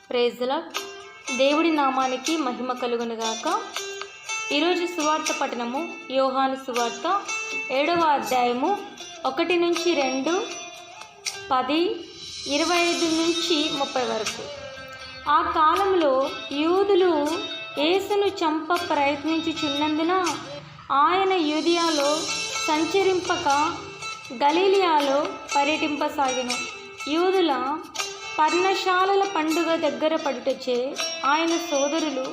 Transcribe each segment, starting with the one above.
Praise the lord. దేవుడి నామానికి మహిమ కలుగునుగాక. ఈరోజు సువార్త పఠనము యోహాను సువార్త 7వ అధ్యాయము 1 నుంచి 2, 10, 25 నుంచి 30 వరకు. ఆ కాలంలో యూదులు యేసును చంప ప్రయత్నించుచున్నందున ఆయన యూదియాలో సంచరింపక గలిలయలో పర్యటింపసాగెను. యూదుల పర్ణశాలల పండుగ దగ్గర పడుటచే ఆయన సోదరులు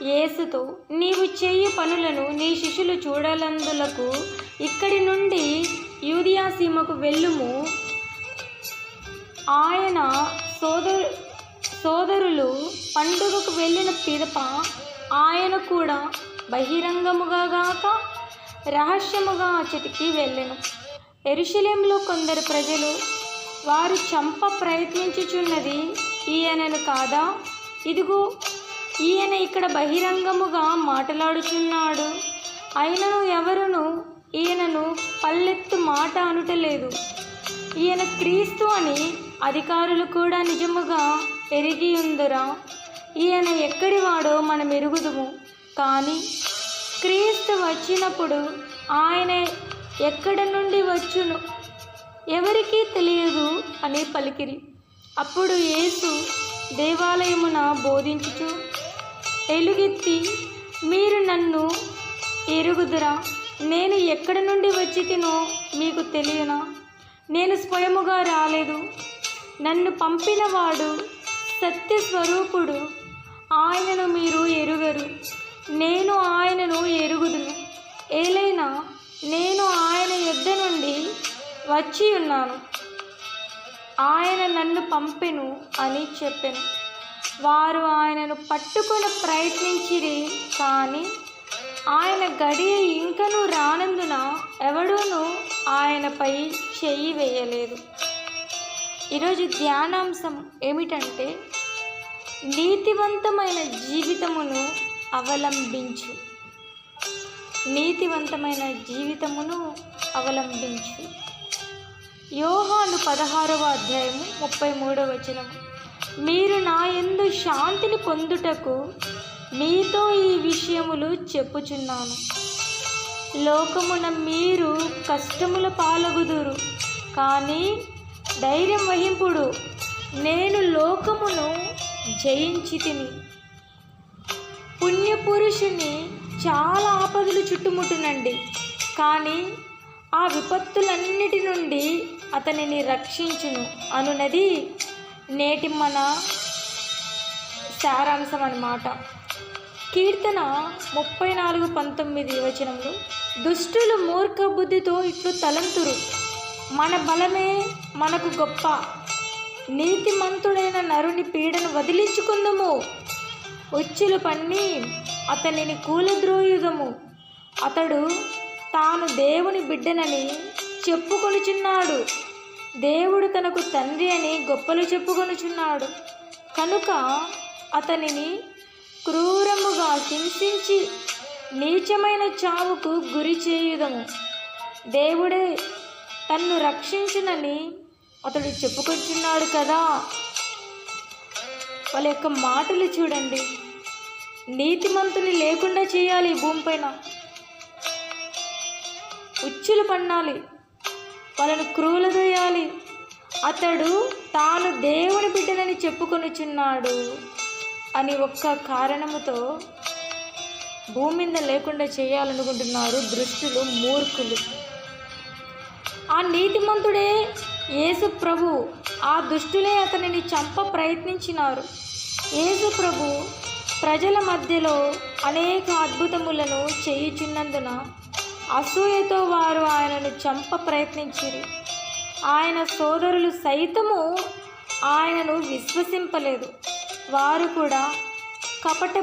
యేసుతో, నీవు చేయు పనులను నీ శిష్యులు చూడలందులకు ఇక్కడి నుండి యూదియా సీమకు వెళ్ళుము. ఆయన సోదరులు పండుగకు వెళ్ళిన పిదప ఆయన కూడా బహిరంగముగా గాక రహస్యముగా అచటికి వెళ్ళెను. యెరూషలేములో కొందరు ప్రజలు, వారు చంప ప్రయత్నించుచున్నది ఈయనను కాదా? ఇదిగో, ఈయన ఇక్కడ బహిరంగముగా మాట్లాడుచున్నాడు. అయినను ఎవరును ఈయనను పల్లెత్తు మాట అనుటలేదు. ఈయన క్రీస్తు అని అధికారులు కూడా నిజముగా ఎరిగి ఉందరా? ఈయన ఎక్కడివాడో మనం ఎరుగుదుము. కానీ క్రీస్తు వచ్చినప్పుడు ఆయన ఎక్కడ నుండి వచ్చును ఎవరికీ తెలియదు అని పలికిరి. అప్పుడు యేసు దేవాలయమున బోధించుచు ఎలుగెత్తి, మీరు నన్ను ఎరుగుదురా? నేను ఎక్కడ నుండి వచ్చి తినో మీకు తెలియనా? నేను స్వయముగా రాలేదు, నన్ను పంపినవాడు సత్యస్వరూపుడు. ఆయనను మీరు ఎరుగరు, నేను ఆయనను ఎరుగుదును. ఏలైనా నేను ఆయన యొద్ద నుండి వచ్చి ఉన్నాను, ఆయన నన్ను పంపెను అని చెప్పెను. వారు ఆయనను పట్టుకొని ప్రయత్నించిరి, కానీ ఆయన గడియ ఇంకనూ రానందున ఎవడూనూ ఆయనపై చెయ్యి వేయలేదు. ఈరోజు ధ్యానాంశం ఏమిటంటే, నీతివంతమైన జీవితమును అవలంబించు. నీతివంతమైన జీవితమును అవలంబించు. యోహాను 16వ అధ్యాయము 33వ వచనం, మీరు నా యందు శాంతిని పొందుటకు మీతో ఈ విషయములు చెప్పుచున్నాను. లోకమున మీరు కష్టముల పాలగుదురు, కానీ ధైర్యం వహింపుడు, నేను లోకమును జయించితిని. పుణ్యపురుషుని చాలా ఆపదలు చుట్టుముట్టునండి, కానీ ఆ విపత్తులన్నిటి నుండి అతనిని రక్షించును అనున్నది నేటి మన సారాంశం అన్నమాట. కీర్తన 34:19 వచనంలో, దుష్టులు మూర్ఖ బుద్ధితో ఇట్లు తలంతురు, మన బలమే మనకు గొప్ప, నీతిమంతుడైన నరుని పీడను వదిలించుకుందుము, ఉచ్చులు పన్ని అతనిని కూలద్రోయుదము. అతడు తాను దేవుని బిడ్డనని చెప్పుకొనుచున్నాడు, దేవుడు తనకు తండ్రి అని గొప్పలు చెప్పుకొనుచున్నాడు. కనుక అతనిని క్రూరముగా హింసించి నీచమైన చావుకు గురి చేయుదము. దేవుడే తన్ను రక్షించునని అతడు చెప్పుకొచ్చున్నాడు కదా. వాళ్ళ యొక్క మాటలు చూడండి. నీతిమంతుని లేకుండా చేయాలి, భూమిపైన ఉచ్చులు పన్నాలి, వాళ్ళను క్రూలదోయాలి. అతడు తాను దేవుని బిడ్డనని చెప్పుకొనుచున్నాడు అని ఒక్క కారణముతో భూమి మీద లేకుండా చేయాలనుకుంటున్నారు దృష్టులు, మూర్ఖులు. ఆ నీతిమంతుడే యేసు ప్రభు, ఆ దుష్టులే అతనిని చంప ప్రయత్నించినారు. యేసు ప్రభు ప్రజల మధ్యలో అనేక అద్భుతములను చేయుచున్నందున అసూయతో వారు ఆయనను చంప ప్రయత్నించిరి. ఆయన సోదరులు సైతము ఆయనను విశ్వసింపలేదు. వారు కూడా కపట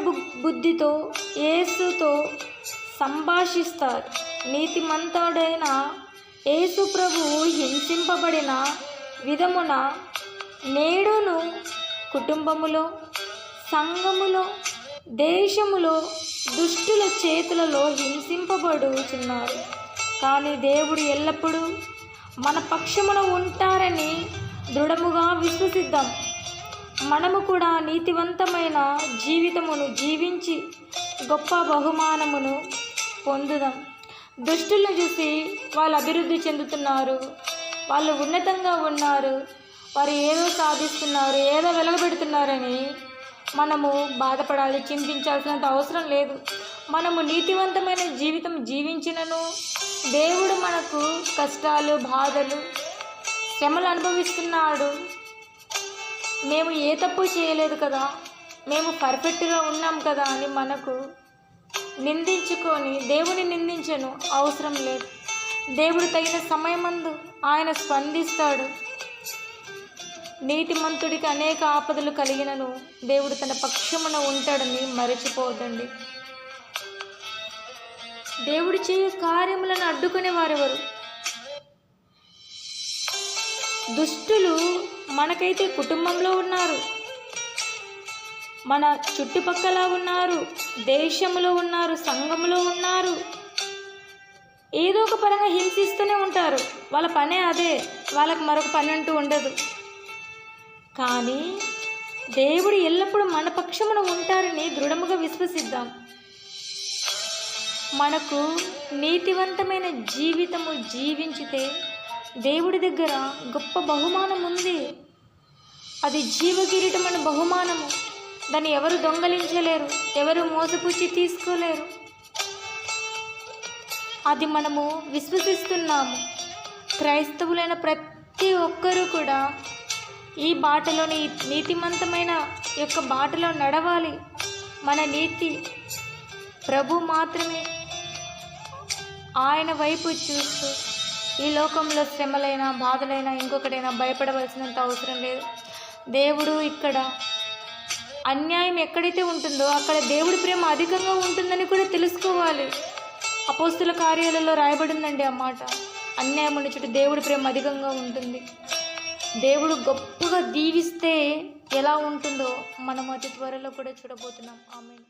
బుద్ధితో యేసుతో సంభాషిస్తారు. నీతిమంతుడైన యేసు ప్రభువు హింసింపబడిన విధమున నేడును కుటుంబములో, సంఘములో, దేశములో దుష్టుల చేతులలో హింసింపబడుచున్నారు. కానీ దేవుడు ఎల్లప్పుడూ మన పక్షమున ఉంటారని దృఢముగా విశ్వసిద్దాం. మనము కూడా నీతివంతమైన జీవితమును జీవించి గొప్ప బహుమానమును పొందుదాం. దుష్టులను చూసి వాళ్ళు అభివృద్ధి చెందుతున్నారు, వాళ్ళు ఉన్నతంగా ఉన్నారు, వారు ఏదో సాధిస్తున్నారు, ఏదో వెలగబెడుతున్నారని మనము బాధపడాలి, చింతించాల్సినంత అవసరం లేదు. మనము నీతివంతమైన జీవితం జీవించినను దేవుడు మనకు కష్టాలు, బాధలు, శ్రమలు అనుభవిస్తున్నాడు. మేము ఏ తప్పు చేయలేదు కదా, మేము పర్ఫెక్ట్గా ఉన్నాం కదా అని మనకు నిందించుకొని దేవుని నిందించను అవసరం లేదు. దేవుడు తగిన సమయమందు ఆయన స్పందిస్తాడు. నీతిమంతుడికి అనేక ఆపదలు కలిగినను దేవుడు తన పక్షమున ఉంటాడని మరచిపోవద్దండి. దేవుడు చేయు కార్యములను అడ్డుకునే వారెవరు? దుష్టులు మనకైతే కుటుంబంలో ఉన్నారు, మన చుట్టుపక్కల ఉన్నారు, దేశంలో ఉన్నారు, సంఘంలో ఉన్నారు, ఏదో ఒక పరంగా హింసిస్తూనే ఉంటారు. వాళ్ళ పనే అదే, వాళ్ళకి మరొక పని అంటూ ఉండదు. కానీ దేవుడు ఎల్లప్పుడూ మన పక్షమున ఉంటారని దృఢముగా విశ్వసిద్దాం. మనకు నీతివంతమైన జీవితము జీవించితే దేవుడి దగ్గర గొప్ప బహుమానం ఉంది. అది జీవకిరీటమైన బహుమానము. దాన్ని ఎవరు దొంగలించలేరు, ఎవరు మోసపుచ్చి తీసుకోలేరు. అది మనము విశ్వసిస్తున్నాము. క్రైస్తవులైన ప్రతి ఒక్కరూ కూడా ఈ బాటలోని నీతిమంతమైన యొక్క బాటలో నడవాలి. మన నీతి ప్రభు మాత్రమే. ఆయన వైపు చూస్తూ ఈ లోకంలో శ్రమలైనా, బాధలైనా, ఇంకొకటైనా భయపడవలసినంత అవసరం లేదు. దేవుడు ఇక్కడ అన్యాయం ఎక్కడైతే ఉంటుందో అక్కడ దేవుడి ప్రేమ అధికంగా ఉంటుందని కూడా తెలుసుకోవాలి. అపోస్తుల కార్యాలలో రాయబడిందండి ఆ మాట. అన్యాయం ఉన్న చుట్టూ దేవుడి ప్రేమ అధికంగా ఉంటుంది. దేవుడు గొప్పగా దీవిస్తే ఎలా ఉంటుందో మనం అతి త్వరలో కూడా చూడబోతున్నాం. ఆమేన్.